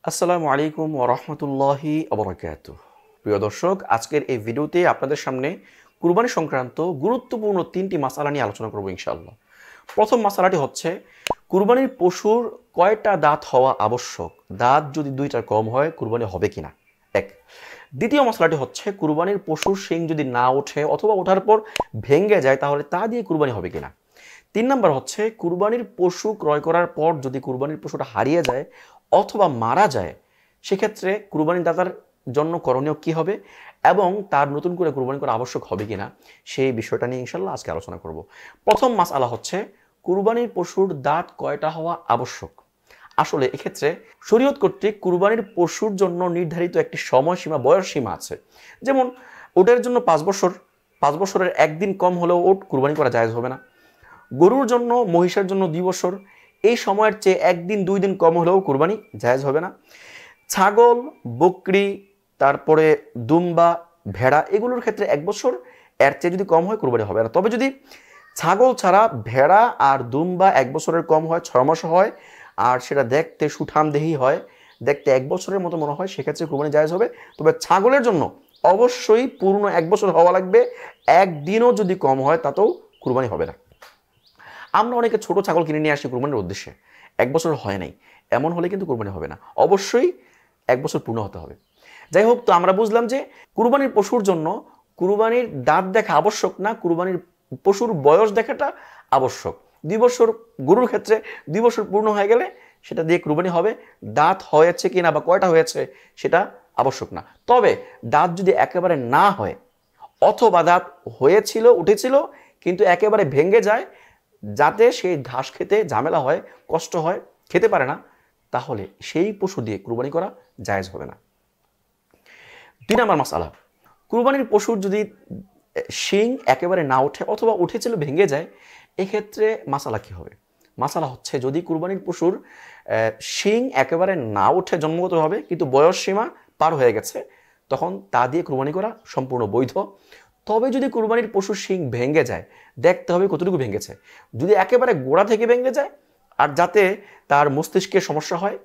আসসালামু আলাইকুম ওয়া রাহমাতুল্লাহি ওয়া বারাকাতুহু। প্রিয় দর্শক, আজকের এই ভিডিওতে আপনাদের সামনে কুরবানি সংক্রান্ত গুরুত্বপূর্ণ 3টি মাসআলা নিয়ে আলোচনা করব ইনশাআল্লাহ। প্রথম মাসআলাটি হচ্ছে কুরবানির পশুর কয়টা দাঁত হওয়া আবশ্যক? দাঁত যদি 2টার কম হয় কুরবানি হবে কিনা? এক। দ্বিতীয় মাসআলাটি হচ্ছে কুরবানির পশুর শিং যদি না ওঠে অথবা ওঠার পর ভেঙে যায় তাহলে তা দিয়ে কুরবানি হবে কিনা? 3 নাম্বার হচ্ছে কুরবানির পশু ক্রয় করার পর যদি কুরবানির পশুটা হারিয়ে যায় অথবা মারা যায় সেক্ষেত্রে কুরবানি দাতার জন্য করণীয় কি হবে এবং তার নতুন করে কুরবানি করা আবশ্যক হবে কিনা সেই বিষয়টা নিয়ে ইনশাল্লাহ আজকে আলোচনা করব। প্রথম মাসআলা হচ্ছে কুরবানির পশুর দাঁত কয়টা হওয়া আবশ্যক। আসলে এক্ষেত্রে শরীয়ত কর্তৃক কুরবানির পশুর জন্য নির্ধারিত একটি সময়সীমা বয়স সীমা আছে। যেমন ওটের জন্য 5 বছরের একদিন কম হলেও ওট কুরবানি করা জায়েজ হবে না। গরুর জন্য, মহিষের জন্য 2 বছর, এই সময়ের চেয়ে 1 দিন 2 দিন কম হলেও কুরবানি জায়েজ হবে না। ছাগল, বকরি, তারপরে দুম্বা, ভেড়া এগুলোর ক্ষেত্রে 1 বছর, এর চেয়ে যদি কম হয় কুরবানি হবে না। তবে যদি ছাগল ছাড়া ভেড়া আর দুম্বা 1 বছরের কম হয়, 6 মাস হয় আর সেটা দেখতে সুঠামদেহী হয়, দেখতে 1 বছরের মতো মনে হয়, সেক্ষেত্রে কুরবানি জায়েজ হবে। তবে ছাগলের জন্য অবশ্যই পূর্ণ 1 বছর হওয়া লাগবে। একদিনও যদি কম হয় তাতেও কুরবানি হবে না। আমরা অনেকে ছোট ছাগল কিনে নিয়ে আসি কুরবানির উদ্দেশ্যে, 1 বছর হয় নাই, এমন হলে কিন্তু কুরবানি হবে না। অবশ্যই 1 বছর পূর্ণ হতে হবে। যাই হোক, তো আমরা বুঝলাম যে কুরবানির পশুর জন্য কুরবানির দাঁত দেখা আবশ্যক না, কুরবানির পশুর বয়স দেখাটা আবশ্যক। 2 বছর গরুর ক্ষেত্রে 2 বছর পূর্ণ হয়ে গেলে সেটা দিয়ে কুরবানি হবে। দাঁত হয়েছে কিনা বা কয়টা হয়েছে সেটা আবশ্যক না। তবে দাঁত যদি একেবারে না হয় অথবা দাঁত হয়েছিল, উঠেছিল কিন্তু একেবারে ভেঙে যায়, যাতে সেই ঘাস খেতে ঝামেলা হয়, কষ্ট হয়, খেতে পারে না, তাহলে সেই পশু দিয়ে কুরবানি করা জায়েজ হবে না। 2 নাম্বার মাসআলা, কুরবানির পশুর যদি শিং একেবারে না ওঠে অথবা উঠেছিল ভেঙে যায়, এক্ষেত্রে মাসআলা কি হবে? মাসআলা হচ্ছে যদি কুরবানির পশুর শিং একেবারে না ওঠে জন্মগতভাবে কিন্তু বয়স সীমা পার হয়ে গেছে, তখন তা দিয়ে কুরবানি করা সম্পূর্ণ বৈধ। তবে যদি কুরবানির পশুর শিং ভেঙে যায়, দেখতে হবে কতটুকু ভেঙেছে। যদি একেবারে গোড়া থেকে ভেঙে যায় আর যাতে তার মস্তিষ্কের সমস্যা হয়,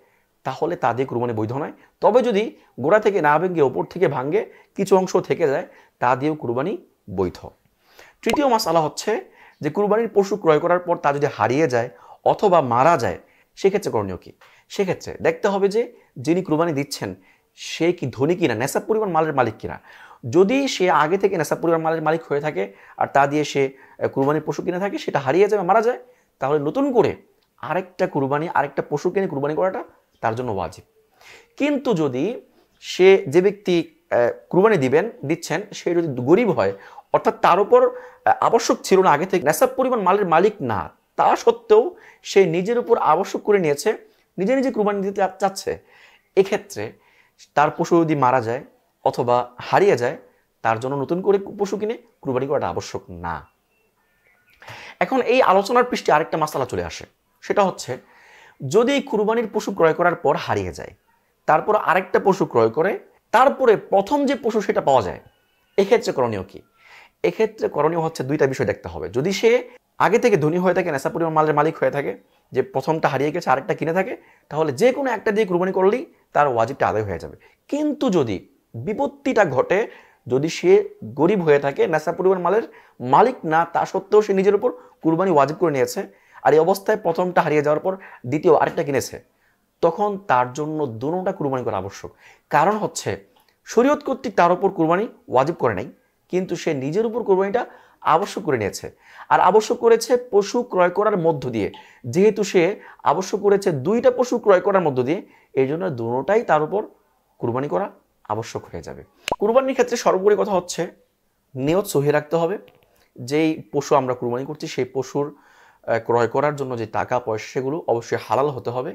তাহলে তা দিয়ে কুরবানি বৈধ নয়। তবে যদি গোড়া থেকে না ভেঙে ওপর থেকে ভাঙে কিছু অংশ থেকে যায়, তা দিয়েও কুরবানি বৈধ। তৃতীয় মাসআলা হচ্ছে যে কুরবানির পশু ক্রয় করার পর তা যদি হারিয়ে যায় অথবা মারা যায়, সেক্ষেত্রে করণীয় কি? সেক্ষেত্রে দেখতে হবে যে যিনি কুরবানি দিচ্ছেন সে কি ধনী কিনা, নেশাব পরিমাণ মালের মালিক কিনা। যদি সে আগে থেকে নেশাব পরিমাণ মালের মালিক হয়ে থাকে আর তা দিয়ে সে কুরবানির পশু কিনে থাকে, সেটা হারিয়ে যায়, মারা যায়, তাহলে নতুন করে আরেকটা পশু কিনে কুরবানি করাটা তার জন্য ওয়াজিব। কিন্তু যদি সে যে ব্যক্তি কুরবানি দিচ্ছেন সে যদি গরিব হয়, অর্থাৎ তার উপর আবশ্যক ছিল না আগে থেকে, নেশাব পরিমাণ মালের মালিক না, তা সত্ত্বেও সে নিজের উপর আবশ্যক করে নিয়েছে, নিজে নিজে কুরবানি দিতে চাচ্ছে, এক্ষেত্রে তার পশু যদি মারা যায় অথবা হারিয়ে যায়, তার জন্য নতুন করে পশু কিনে কুরবানি করাটা আবশ্যক না। এখন এই আলোচনার পৃষ্ঠে আরেকটা মাসআলা চলে আসে, সেটা হচ্ছে যদি কুরবানির পশু ক্রয় করার পর হারিয়ে যায়, তারপর আরেকটা পশু ক্রয় করে, তারপরে প্রথম যে পশু সেটা পাওয়া যায়, এক্ষেত্রে করণীয় কি? এক্ষেত্রে করণীয় হচ্ছে 2টা বিষয় দেখতে হবে। যদি সে আগে থেকে ধনী হয়ে থাকে, নেশা পরিমাণ মালের মালিক হয়ে থাকে, যে প্রথমটা হারিয়ে গেছে আরেকটা কিনে থাকে, তাহলে যে কোনো একটা দিয়ে কুরবানি করলেই তার ওয়াজিবটা আদায় হয়ে যাবে। কিন্তু যদি বিপত্তিটা ঘটে, যদি সে গরিব হয়ে থাকে, নেশা পরিমাণ মালের মালিক না, তা সত্ত্বেও সে নিজের উপর কুরবানি ওয়াজিব করে নিয়েছে, আর এই অবস্থায় প্রথমটা হারিয়ে যাওয়ার পর দ্বিতীয় আরেকটা কিনেছে, তখন তার জন্য দুটোটা কুরবানি করা আবশ্যক। কারণ হচ্ছে শরীয়ত কর্তৃক তার উপর কুরবানি ওয়াজিব করে নাই, কিন্তু সে নিজের উপর কুরবানিটা আবশ্যক করে নিয়েছে। আর আবশ্যক করেছে পশু ক্রয় করার মধ্য দিয়ে, যেহেতু সে আবশ্যক করেছে 2টা পশু ক্রয় করার মধ্য দিয়ে, এই জন্য দুটোটাই তার উপর কুরবানি করা আবশ্যক হয়ে যাবে। কুরবানির ক্ষেত্রে সর্বোপরি কথা হচ্ছে নিয়ত সহি রাখতে হবে। যেই পশু আমরা কুরবানি করছি সেই পশুর ক্রয় করার জন্য যে টাকা পয়সা সেগুলো অবশ্যই হালাল হতে হবে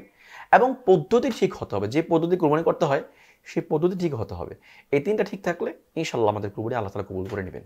এবং পদ্ধতি ঠিক হতে হবে। যে পদ্ধতি কুরবানি করতে হয় সেই পদ্ধতি ঠিক হতে হবে। এই 3টা ঠিক থাকলে ইনশাআল্লাহ আমাদের কুরবানি আল্লাহ তাআলা কবুল করে নেবেন।